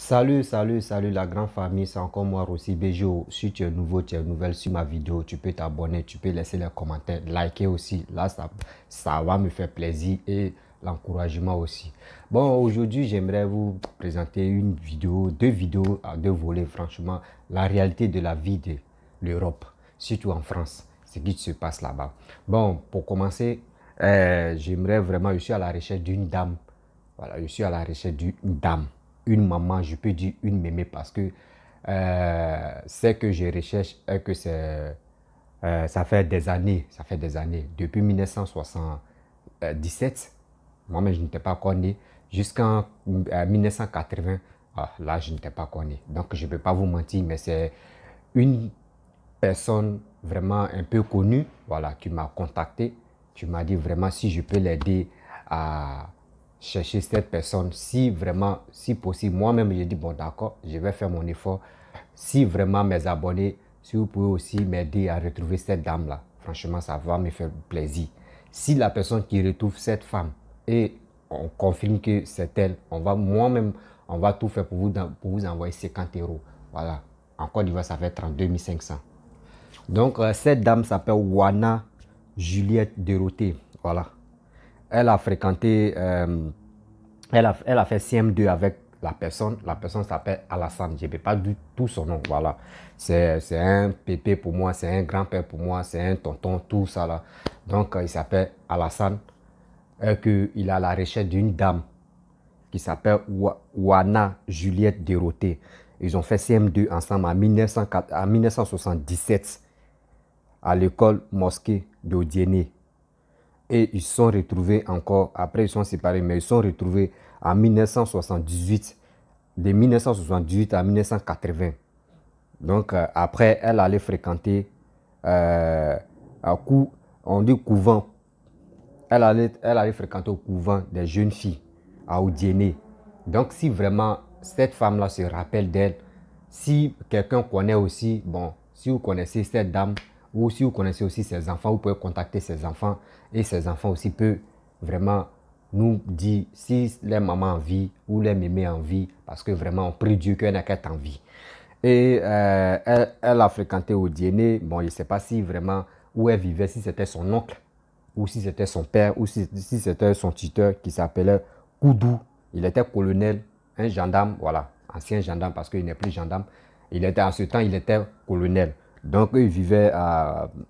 Salut la grande famille, c'est encore moi Rossi Bejo. Si tu es nouveau, tu es nouvelle sur ma vidéo, tu peux t'abonner, tu peux laisser les commentaires, liker aussi. Là, ça va me faire plaisir et l'encouragement aussi. Bon, aujourd'hui, j'aimerais vous présenter une vidéo, deux vidéos à deux volets, franchement, la réalité de la vie de l'Europe, surtout en France, ce qui se passe là-bas. Bon, pour commencer, j'aimerais vraiment, je suis à la recherche d'une dame. Voilà, je suis à la recherche d'une dame, une maman, je peux dire une mémé parce que c'est que je recherche et que ça fait des années, depuis 1977, moi-même je n'étais pas encore né, jusqu'en 1980, là je n'étais pas encore né. Donc je ne peux pas vous mentir, mais c'est une personne vraiment un peu connue, voilà, qui m'a contacté, qui m'a dit vraiment si je peux l'aider à chercher cette personne, si vraiment, si possible, moi-même j'ai dit bon d'accord, je vais faire mon effort, si vraiment mes abonnés, si vous pouvez aussi m'aider à retrouver cette dame-là, franchement ça va me faire plaisir. Si la personne qui retrouve cette femme et on confirme que c'est elle, on va moi-même, on va tout faire pour vous envoyer 50 euros, voilà, en Côte d'Ivoire ça fait 32 500. Donc, cette dame s'appelle Wana Juliette Dorothée. Voilà. Elle a fréquenté, elle a fait CM2 avec la personne. La personne s'appelle Alassane. Je ne peux pas dire tout son nom. Voilà. C'est un pépé pour moi, c'est un grand-père pour moi, c'est un tonton, tout ça là. Donc, il s'appelle Alassane. Il a la recherche d'une dame qui s'appelle Wana Juliette Dorothée. Ils ont fait CM2 ensemble en 1977 à l'école mosquée d'Odiéné. Et ils se sont retrouvés encore, après ils sont séparés, mais ils se sont retrouvés en 1978, de 1978 à 1980. Donc après, elle allait fréquenter on dit couvent, elle allait fréquenter au couvent des jeunes filles à Odiéné. Donc si vraiment cette femme-là se rappelle d'elle, si quelqu'un connaît aussi, bon, si vous connaissez cette dame ou si vous connaissez aussi ses enfants, vous pouvez contacter ses enfants et ses enfants aussi peuvent vraiment nous dire si les mamans en vie ou les mémés en vie, parce que vraiment on prie Dieu qu'elle n'a qu'à être en vie. Et elle a fréquenté au dîner. Bon, je ne sais pas si vraiment où elle vivait, si c'était son oncle, ou si c'était son père, ou si c'était son tuteur qui s'appelait Koudou. Il était colonel, un gendarme, voilà, ancien gendarme parce qu'il n'est plus gendarme. Il était, en ce temps, il était colonel. Donc, il vivait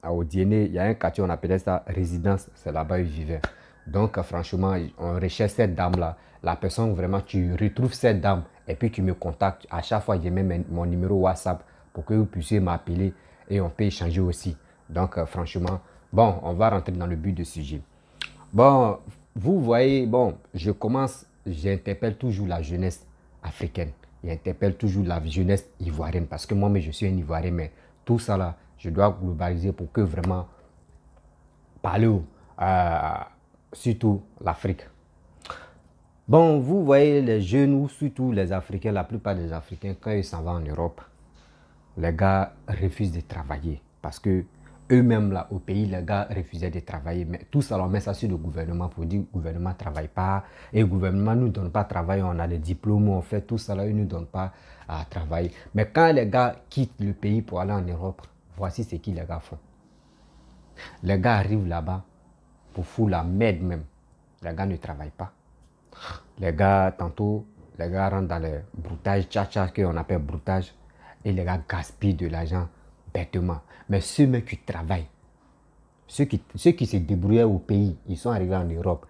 au dîner. Il y a un quartier, on appelait ça résidence. C'est là-bas qu'il vivait. Donc, franchement, on recherche cette dame-là. La personne, vraiment, tu retrouves cette dame et puis tu me contactes. À chaque fois, j'ai même mon numéro WhatsApp pour que vous puissiez m'appeler et on peut échanger aussi. Donc, franchement, bon, on va rentrer dans le but du sujet. Bon, vous voyez, bon, j'interpelle toujours la jeunesse africaine. J'interpelle toujours la jeunesse ivoirienne parce que moi-même, je suis un Ivoirien, mais tout ça là, je dois globaliser pour que vraiment parler surtout l'Afrique. Bon, vous voyez les jeunes ou surtout les Africains, la plupart des Africains, quand ils s'en vont en Europe, les gars refusent de travailler parce que eux-mêmes là au pays, les gars refusaient de travailler. Mais tout ça, on met ça sur le gouvernement pour dire que le gouvernement ne travaille pas et le gouvernement ne nous donne pas de travail. On a les diplômes, on fait tout ça là, ils ne nous donnent pas à travailler. Mais quand les gars quittent le pays pour aller en Europe, voici ce que les gars font. Les gars arrivent là-bas pour foutre la merde même. Les gars ne travaillent pas. Les gars, tantôt, les gars rentrent dans les broutages, tcha-tcha, qu'on appelle broutage, et les gars gaspillent de l'argent bêtement. Mais ceux même qui travaillent, ceux qui se débrouillaient au pays, ils sont arrivés en Europe.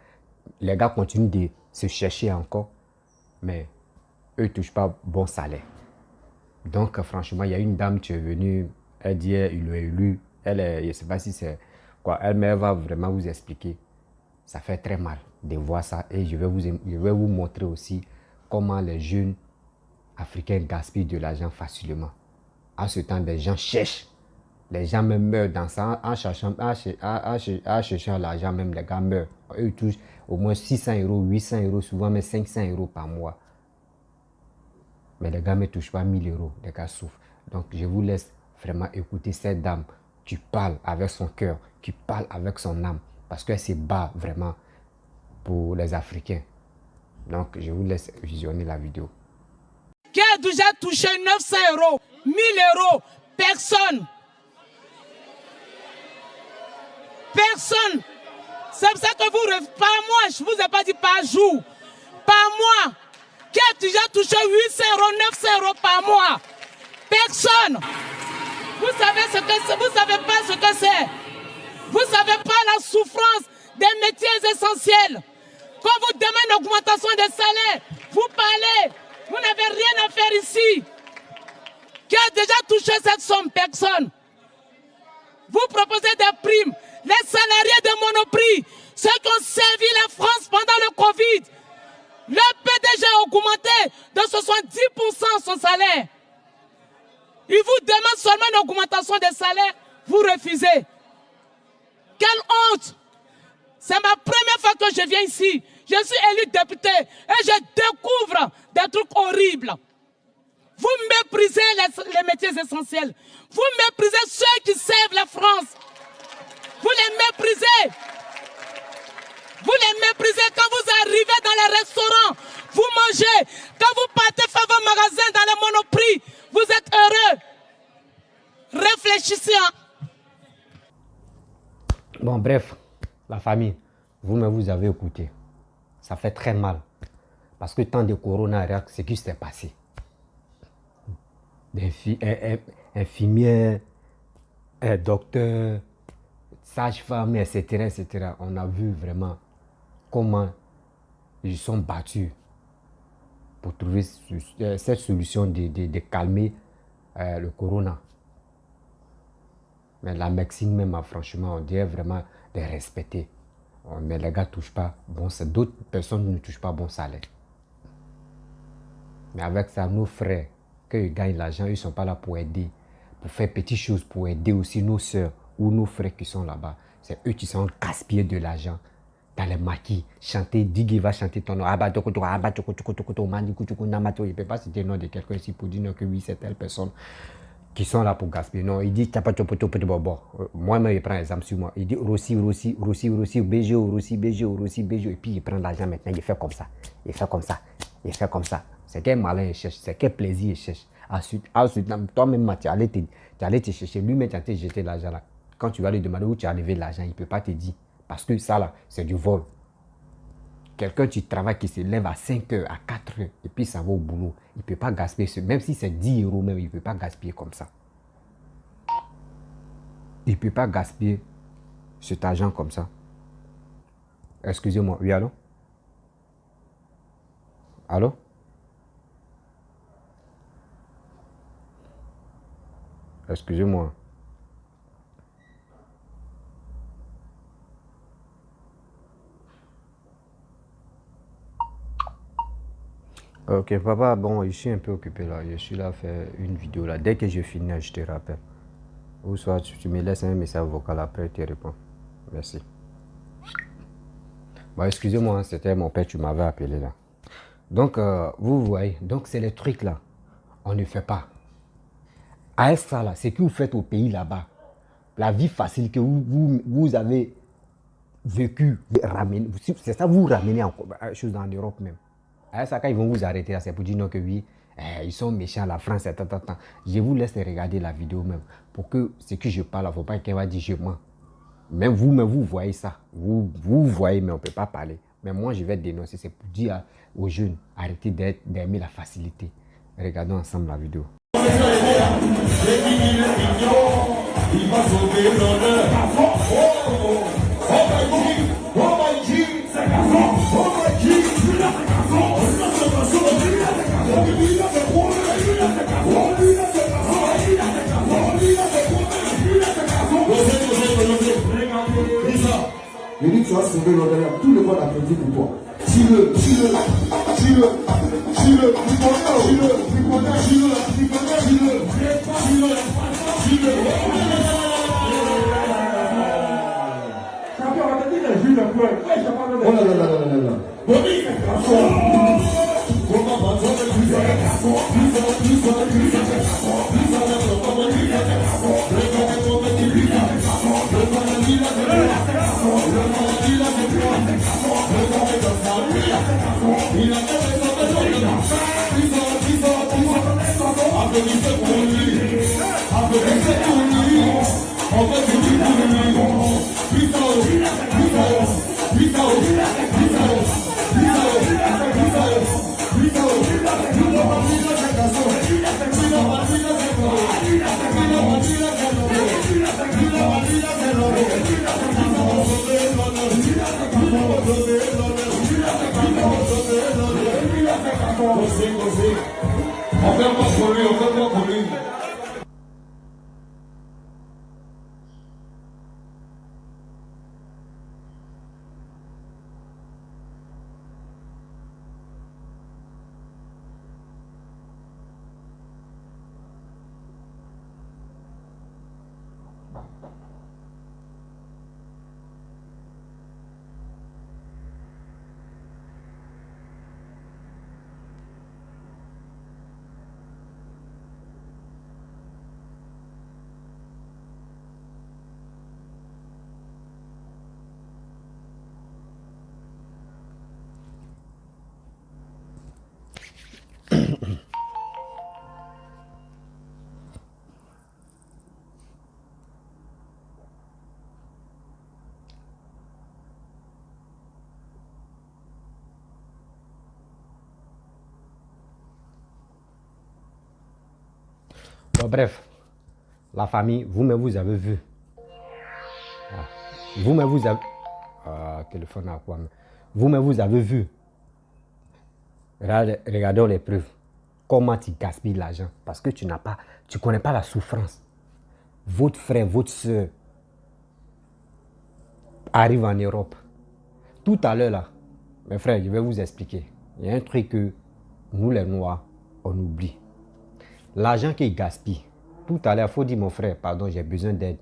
Les gars continuent de se chercher encore, mais eux ne touchent pas bon salaire. Donc, franchement, il y a une dame qui est venue, elle dit, il l'a élu, je ne sais pas si c'est quoi, elle va vraiment vous expliquer. Ça fait très mal de voir ça et je vais vous montrer aussi comment les jeunes africains gaspillent de l'argent facilement. À ce temps, des gens cherchent. Les gens même meurent dans ça en cherchant l'argent, même les gars meurent. Eux ils touchent au moins 600 euros, 800 euros, souvent même 500 euros par mois. Mais les gars ne touchent pas 1000 euros, les gars souffrent. Donc je vous laisse vraiment écouter cette dame qui parle avec son cœur, qui parle avec son âme, parce qu'elle se bat vraiment pour les Africains. Donc je vous laisse visionner la vidéo. qui a déjà touché 900 euros, 1000 euros? Personne. Personne. C'est pour ça que vous, pas moi, je ne vous ai pas dit par jour, par mois. Qui a déjà touché 800 euros, 900 euros par mois? Personne. Vous savez ce que c'est, vous savez pas ce que c'est. Vous savez pas la souffrance des métiers essentiels. Quand vous demandez une augmentation des salaires, vous parlez, vous n'avez rien à faire ici. Qui a déjà touché cette somme? Personne. Vous proposez des primes. Les salariés de Monoprix, ceux qui ont servi la France pendant le Covid, le PDG a augmenté de 70% son salaire. Il vous demande seulement une augmentation des salaires, vous refusez. Quelle honte! C'est ma première fois que je viens ici. Je suis élu député et je découvre des trucs horribles. Vous méprisez les métiers essentiels. Vous méprisez ceux qui servent la France. Vous les méprisez. Vous les méprisez quand vous arrivez dans les restaurants. Vous mangez. Quand vous partez faire vos magasins dans les Monoprix, vous êtes heureux. Réfléchissez. Bon, bref, la famille, vous-même, vous avez écouté. Ça fait très mal. Parce que tant de corona, ce qui s'est passé. Des infirmières, docteurs, sages-femmes, etc., etc. On a vu vraiment comment ils sont battus pour trouver cette solution de calmer le corona. Mais la médecine même, franchement, on dirait vraiment de respecter. Mais les gars ne touchent pas bon salaire. D'autres personnes ne touchent pas bon salaire. Mais avec ça, nos frères, quand ils gagnent l'argent, ils ne sont pas là pour aider, pour faire petites choses, pour aider aussi nos soeurs ou nos frères qui sont là-bas. C'est eux qui sont gaspillés de l'argent dans les maquis. Chanter, Diggy va chanter ton nom. Il ne peut pas citer le nom de quelqu'un ici pour dire que oui, c'est telle personne qui sont là pour gaspiller. Non, il dit moi-même, il prend exemple sur moi. Il dit Rossi, BGO, Rossi, et puis il prend l'argent maintenant, il fait comme ça. Il fait comme ça. Il fait comme ça. C'est quel malin il cherche, c'est quel plaisir il cherche. Ensuite toi-même, tu allais te chercher. Lui-même, tu as te jeté l'argent là. Quand tu vas lui demander où tu as levé l'argent, il ne peut pas te dire. Parce que ça là, c'est du vol. Quelqu'un qui travaille, qui se lève à 5 heures, à 4 heures, et puis ça va au boulot. Il ne peut pas gaspiller, même si c'est 10 euros même, il ne peut pas gaspiller comme ça. Il ne peut pas gaspiller cet argent comme ça. Excusez-moi, oui, allô? Allô? Excusez-moi. Ok, papa, bon, je suis un peu occupé là. Je suis là à faire une vidéo là. Dès que je finis, je te rappelle. Ou soit tu me laisses un message vocal après, tu réponds. Merci. Bon, excusez-moi, hein, c'était mon père, tu m'avais appelé là. Donc, vous voyez, donc c'est les trucs là. On ne fait pas. À ça là, c'est que vous faites au pays là-bas. La vie facile que vous avez vécu, c'est ça vous ramenez encore chose en Europe même. À ça, quand ils vont vous arrêter, c'est pour dire non que oui, ils sont méchants, la France, tant. Je vous laisse regarder la vidéo même. Pour que ce que je parle, il ne faut pas qu'elle va dire je mens. Même vous voyez ça. Vous voyez, mais on ne peut pas parler. Mais moi, je vais dénoncer. C'est pour dire aux jeunes, arrêtez d'aimer la facilité. Regardons ensemble la vidéo. Je dis, tu vas sauver l'honneur, tout le monde applaudit pour toi. Tire-le, oh là là là là là là. On fait quoi pour lui, on fait quoi pour lui. Bon, bref, la famille, vous-même vous avez vu. Vous-même vous avez... téléphone à quoi? Vous-même vous avez vu. Regardons les preuves. Comment tu gaspilles l'argent. Parce que tu ne connais pas la souffrance. Votre frère, votre soeur arrive en Europe. Tout à l'heure là, mes frères, je vais vous expliquer. Il y a un truc que nous les Noirs, on oublie. L'argent qu'ils gaspillent. Tout à l'heure, il faut dire mon frère, pardon, j'ai besoin d'aide.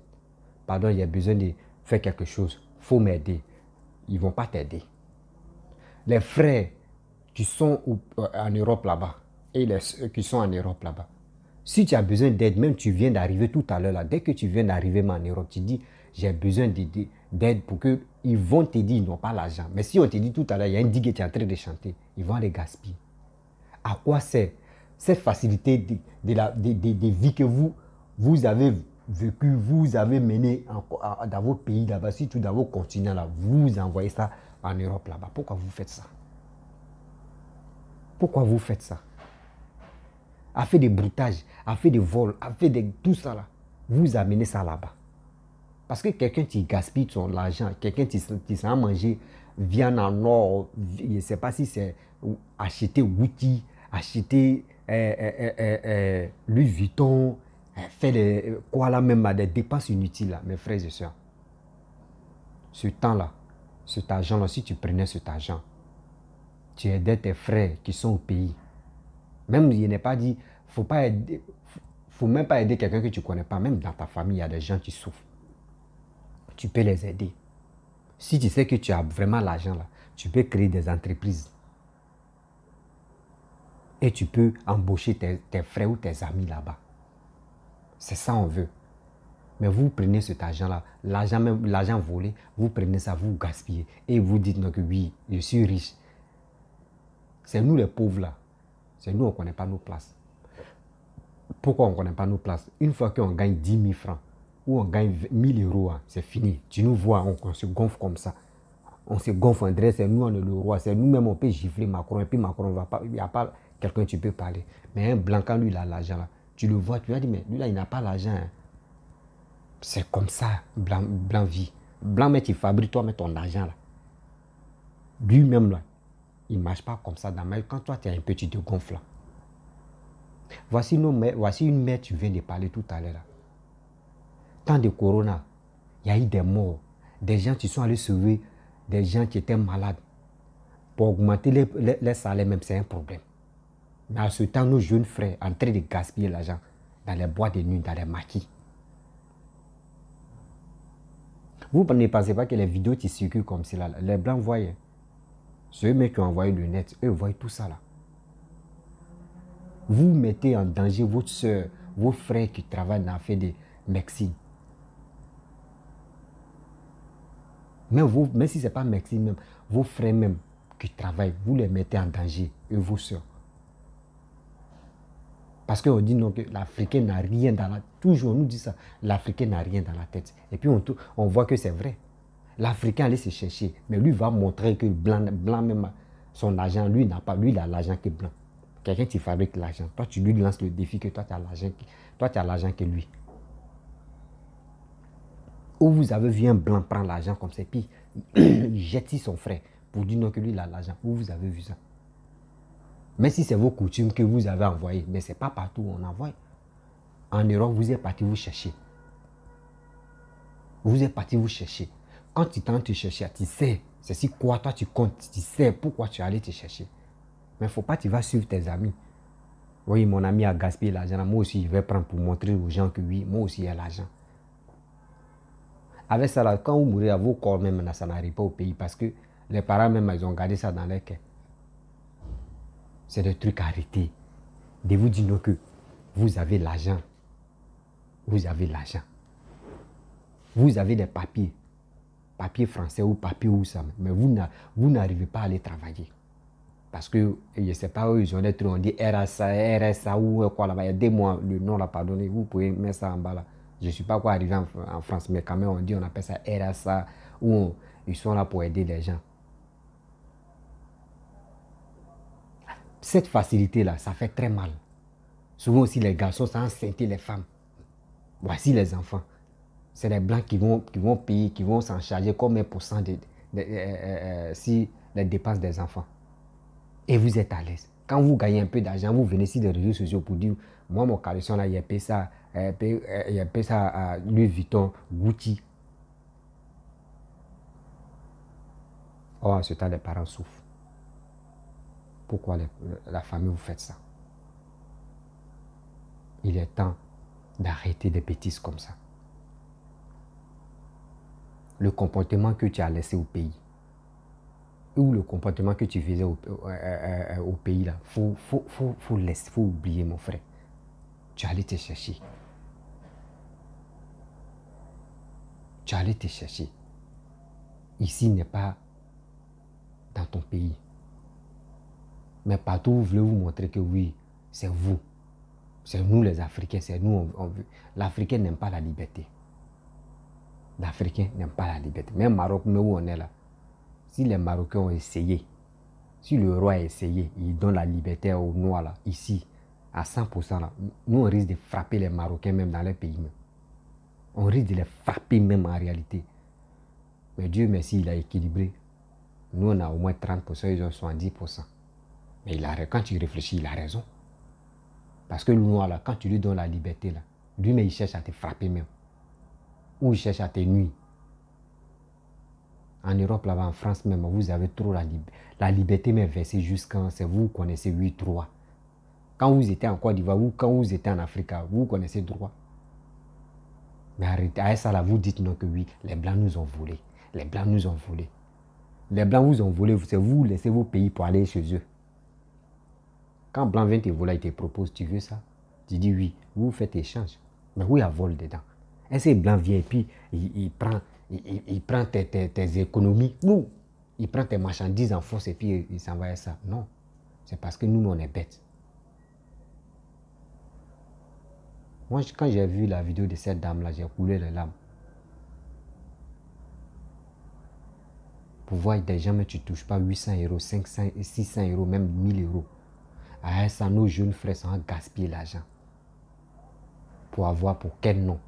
Pardon, j'ai besoin de faire quelque chose. Il faut m'aider. Ils ne vont pas t'aider. Les frères qui sont en Europe là-bas et les soeurs qui sont en Europe là-bas. Si tu as besoin d'aide, même tu viens d'arriver tout à l'heure là, dès que tu viens d'arriver en Europe, tu dis j'ai besoin d'aide pour que ils vont te dire ils n'ont pas l'argent. Mais si on te dit tout à l'heure, il y a un digue qui est en train de chanter, ils vont les gaspiller. À quoi sert cette facilité de vie que vous avez vécu, vous avez mené dans vos pays là-bas, surtout dans vos continents là, vous envoyez ça en Europe là-bas. Pourquoi vous faites ça? Pourquoi vous faites ça? A fait des broutages, a fait des vols, a fait tout ça là. Vous amenez ça là-bas. Parce que quelqu'un qui gaspille son argent, quelqu'un qui s'en manger viande en or, je ne sais pas si c'est acheter Gucci, acheter Louis Vuitton, faire des dépenses inutiles là, mes frères et sœurs. Ce temps-là, cet argent-là, si tu prenais cet argent, tu aidais tes frères qui sont au pays. Même, il n'est pas dit, faut même pas aider quelqu'un que tu ne connais pas. Même dans ta famille, il y a des gens qui souffrent. Tu peux les aider. Si tu sais que tu as vraiment l'argent là, tu peux créer des entreprises. Et tu peux embaucher tes frères ou tes amis là-bas. C'est ça on veut. Mais vous prenez cet argent-là, l'argent volé, vous prenez ça, vous gaspillez. Et vous dites donc oui, je suis riche. C'est nous les pauvres là. C'est nous, on ne connaît pas nos places. Pourquoi on ne connaît pas nos places? Une fois qu'on gagne 10 000 francs ou on gagne 1000 euros, c'est fini. Tu nous vois, on se gonfle comme ça. On se gonfle, on dirait c'est nous, on est le roi. C'est nous-mêmes, on peut gifler Macron. Et puis Macron, il n'y a pas quelqu'un qui peut parler. Mais un blanc, quand lui, il a l'argent là, tu le vois, tu vas dire, mais lui là, il n'a pas l'argent. Hein. C'est comme ça, blanc vit. Blanc, mais tu fabriques toi-même ton argent là. Lui-même là, il ne marche pas comme ça. Quand toi, tu as un petit de gonfle là. Voici une mère, tu viens de parler tout à l'heure. Tant de corona, il y a eu des morts. Des gens qui sont allés sauver des gens qui étaient malades. Pour augmenter les salaires, même, c'est un problème. Mais à ce temps, nos jeunes frères en train de gaspiller l'argent dans les boîtes de nuit, dans les maquis. Vous ne pensez pas que les vidéos qui circulent comme cela, les blancs voient. Ceux qui ont envoyé le net, eux voient tout ça là. Vous mettez en danger votre soeur, vos frères qui travaillent dans l'affaire de médecine. Même si ce n'est pas médecine, même, vos frères même qui travaillent, vous les mettez en danger, et vos soeurs. Parce qu'on dit non, que l'Africain n'a rien dans la tête. Toujours, on nous dit ça. L'Africain n'a rien dans la tête. Et puis, on voit que c'est vrai. L'Africain allait se chercher. Mais lui va montrer que blanc même, son argent, lui n'a pas. Lui, il a l'argent qui est blanc. Quelqu'un qui fabrique l'argent. Toi, tu lui lances le défi que toi, tu as l'argent que lui. Ou vous avez vu un blanc prendre l'argent comme ça, puis il jette son frère pour dire non, que lui, il a l'argent. Où vous avez vu ça? Mais si c'est vos coutumes que vous avez envoyées, mais ce n'est pas partout où on envoie. En Europe, vous êtes parti vous chercher. Vous êtes parti vous chercher. Quand tu tentes te chercher, tu sais, c'est si quoi toi tu comptes, tu sais pourquoi tu es allé te chercher. Mais il ne faut pas que tu vas suivre tes amis. Oui, mon ami a gaspillé l'argent, moi aussi je vais prendre pour montrer aux gens que oui, moi aussi j'ai l'argent. Avec ça, là, quand vous mourrez à vos corps même, ça n'arrive pas au pays parce que les parents même, ils ont gardé ça dans leur cœur. C'est des trucs à arrêter. De vous dire non, que vous avez l'argent. Vous avez l'argent. Vous avez des papiers. Papier français ou papier où ça. Mais vous n'arrivez pas à aller travailler. Parce que, je ne sais pas où ils ont des trucs, on dit RSA ou quoi là-bas. Il y a 2 mois, le nom là, pardonnez, vous pouvez mettre ça en bas là. Je ne suis pas quoi arrivé en France, mais quand même on dit, on appelle ça RSA, où ils sont là pour aider les gens. Cette facilité-là, ça fait très mal. Souvent aussi, les garçons, ça enceinte les femmes. Voici les enfants. C'est les blancs qui vont payer, qui vont s'en charger comme 1% si les dépenses des enfants. Et vous êtes à l'aise. Quand vous gagnez un peu d'argent, vous venez sur les réseaux sociaux pour dire, moi, mon caleçon là, il a payé ça, à Louis Vuitton, Gucci. Oh, en ce temps, les parents souffrent. Pourquoi la famille vous fait ça? Il est temps d'arrêter des bêtises comme ça. Le comportement que tu as laissé au pays, ou le comportement que tu faisais au pays, là, faut laisser, faut oublier, mon frère. Tu allais te chercher. Tu allais te chercher. Ici n'est pas dans ton pays. Mais partout, vous voulez vous montrer que oui, c'est vous. C'est nous les Africains, c'est nous. L'Africain n'aime pas la liberté. L'Africain n'aime pas la liberté. Même Maroc, mais où on est là. Si les Marocains ont essayé, si le roi a essayé, il donne la liberté aux Noirs là, ici, à 100% là, nous on risque de frapper les Marocains même dans les pays. Même. On risque de les frapper même en réalité. Mais Dieu merci, il a équilibré. Nous on a au moins 30%, ils ont 70%. Mais quand tu réfléchis, il a raison. Parce que le noir, là, quand tu lui donnes la liberté, là, lui, mais il cherche à te frapper même. Ou il cherche à te nuire. En Europe, là-bas, en France même, vous avez trop la liberté, mais versée jusqu'à, c'est vous connaissez 8-3. Quand vous étiez en Côte d'Ivoire, ou quand vous étiez en Afrique, vous connaissez droit. Mais arrêtez, à ça, là, vous dites non que oui, les Blancs nous ont volé. Les Blancs nous ont volé. Les Blancs vous ont volé, c'est vous laissez vos pays pour aller chez eux. Quand Blanc vient te voler, il te propose, tu veux ça? Tu dis oui, vous faites échange. Mais oui, il y a vol dedans. Est-ce que Blanc vient et puis il prend tes économies? Non. Il prend tes marchandises en force et puis il s'envoie à ça. Non. C'est parce que nous, on est bêtes. Moi, quand j'ai vu la vidéo de cette dame-là, j'ai coulé les larmes. Pour voir des gens, mais tu ne touches pas 800 €, 500, 600 €, même 1000 €. Ah, ça, nos jeunes frères sont gaspiller l'argent. Pour avoir pour quel nom?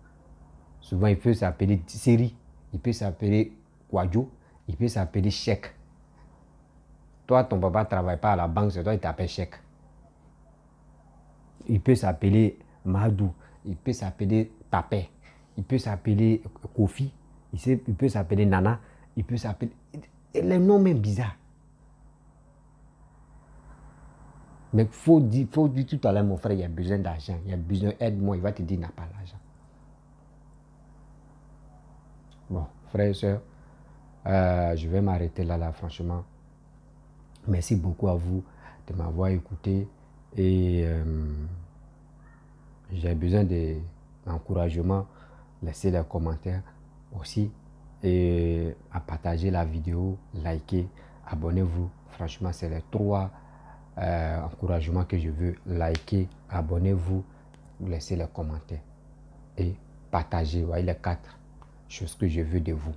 Souvent, il peut s'appeler Siri, il peut s'appeler Kwadjo, il peut s'appeler Chèque. Toi, ton papa ne travaille pas à la banque, c'est toi qui t'appelles Chèque. Il peut s'appeler Madou, il peut s'appeler Tapé, il peut s'appeler Kofi, il peut s'appeler Nana, il peut s'appeler... Les noms même bizarres. Mais il faut dire tout à l'heure, mon frère, il y a besoin d'argent, il y a besoin d'aide-moi, il va te dire, il n'a pas l'argent. Bon, frères et sœurs, je vais m'arrêter là, franchement. Merci beaucoup à vous de m'avoir écouté et j'ai besoin d'encouragement. Laissez les commentaires aussi et à partager la vidéo, liker, abonnez-vous. Franchement, c'est les 3 encouragement que je veux. Likez, abonnez-vous, laissez les commentaires et partagez. Vous voyez les 4 choses que je veux de vous.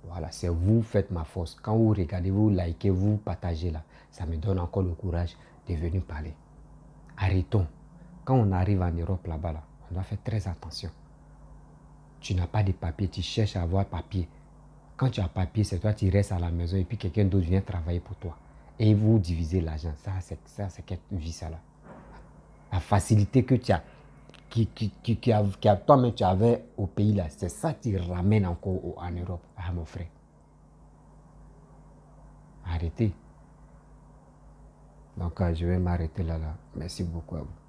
Voilà, c'est vous faites ma force. Quand vous regardez, vous likez, vous partagez là, ça me donne encore le courage de venir parler. Arrêtons. Quand on arrive en Europe là-bas, là, on doit faire très attention. Tu n'as pas de papier, tu cherches à avoir papier. Quand tu as papier, c'est toi qui restes à la maison et puis quelqu'un d'autre vient travailler pour toi. Et vous divisez l'argent. Ça, c'est quelle vie ça là. La facilité que tu as, toi-même tu avais au pays là, c'est ça qui ramène encore en Europe. Ah mon frère. Arrêtez. Donc je vais m'arrêter là. Merci beaucoup à vous.